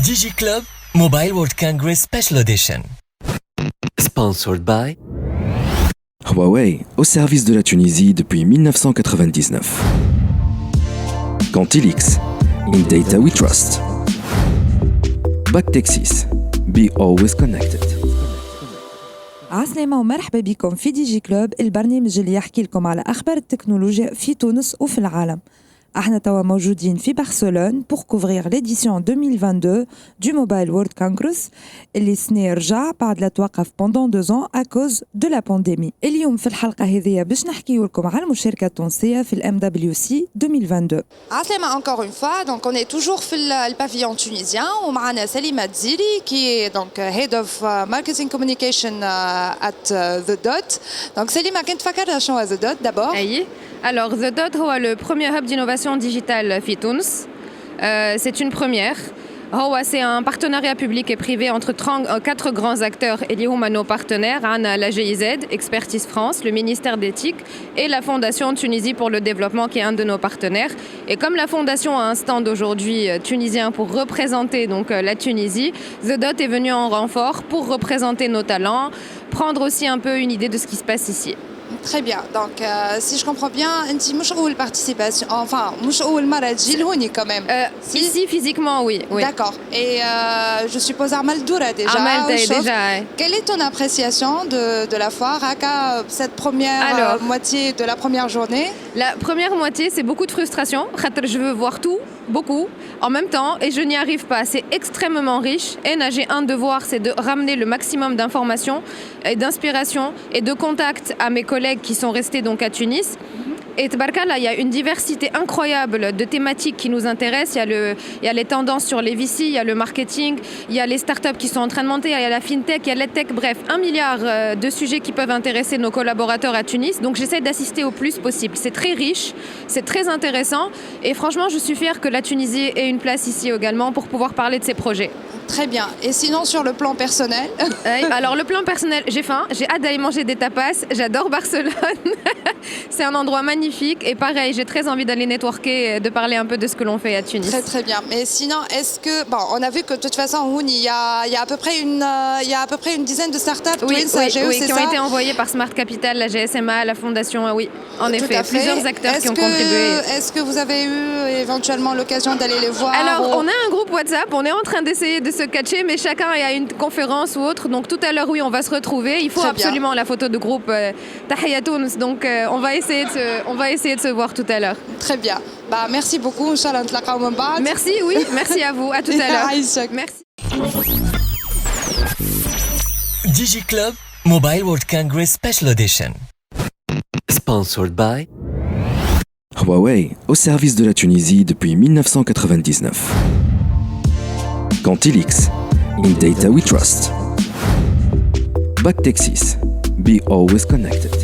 DigiClub Mobile World Congress Special Edition. Sponsored by Huawei, au service de la Tunisie depuis 1999. Cantilix, in data we trust. Bactexis, be always connected. عسلامة ومرحبا بكم في دي جي كلوب، البرنامج اللي يحكي لكم على أخبار التكنولوجيا في تونس وفي العالم. احنا توا موجودين في برشلونة pour couvrir l'édition 2022 du Mobile World Congress اللي سنة رجع بعد لا توقف pendant 2 ans à cause de la pandémie. اليوم في الحلقة هذه باش نحكيو لكم على المشاركة التونسية في ال MWC 2022. عسلامة encore une fois, donc on est toujours في le pavillon tunisien ومعنا سليمة تزيري qui est donc head of marketing communication at The Dot. Donc سليمة كنت فكرنا شنو هو The Dot d'abord؟ Alors, The Dot هو le premier hub d'innovation digitale في تونس. C'est une première. C'est un partenariat public et privé entre 4 grands acteurs اللي هما nos partenaires. عندنا la GIZ, Expertise France, le ministère d'éthique et la Fondation Tunisie pour le développement qui est un de nos partenaires. Et comme la Fondation a un stand aujourd'hui tunisien pour représenter donc la Tunisie, The Dot est venu en renfort pour représenter nos talents, prendre aussi un peu une idée de ce qui se passe ici. Très bien. Donc, si je comprends bien, انت مش أول participation, enfin مش أول مرة تجي لهوني quand même. Ici, physiquement, oui. D'accord. Et je suppose عملت دورة déjà. déjà. Quelle est ton appréciation de la foire à cette première moitié de la première journée? La première moitié, c'est beaucoup de frustration. Je veux voir tout, beaucoup, en même temps, et je n'y arrive pas. C'est extrêmement riche. Et j'ai un devoir, c'est de ramener le maximum d'informations et d'inspiration et de contact à mes collègues qui sont restés donc à Tunis. Et Tabarkalla, il y a une diversité incroyable de thématiques qui nous intéressent. Il y a les tendances sur les VC, il y a le marketing, il y a les startups qui sont en train de monter, il y a la fintech, il y a l'edtech, bref, 1 milliard de sujets qui peuvent intéresser nos collaborateurs à Tunis. Donc j'essaie d'assister au plus possible. C'est très riche, c'est très intéressant et franchement, je suis fière que la Tunisie ait une place ici également pour pouvoir parler de ses projets. Très bien. Et sinon, sur le plan personnel? Alors, le plan personnel, j'ai faim, j'ai hâte d'aller manger des tapas, j'adore Barcelone. C'est un endroit magnifique et pareil, j'ai très envie d'aller networker, de parler un peu de ce que l'on fait à Tunis. Très très bien. Mais sinon, est-ce que... Bon, on a vu que de toute façon, il y a à peu près une dizaine de startups qui ont été envoyées par Smart Capital, la GSMA, la Fondation, oui. En effet, plusieurs acteurs qui ont contribué. Est-ce que vous avez eu éventuellement l'occasion d'aller les voir? Alors, on a un groupe WhatsApp, on est en train d'essayer de se catcher, mais chacun est à une conférence ou autre. Donc tout à l'heure, oui, on va se retrouver. Il faut absolument la photo de groupe Tahiyatoun. Donc on va essayer de se voir tout à l'heure. Très bien. Bah, merci beaucoup. Inch'Allah, نتلاقاو من بعد. Merci, oui. Merci à vous. À tout à l'heure. Merci. DigiClub Mobile World Congress Special Edition. Sponsored by Huawei, au service de la Tunisie depuis 1999. Cantilix, in data we trust. Bactexis, be always connected.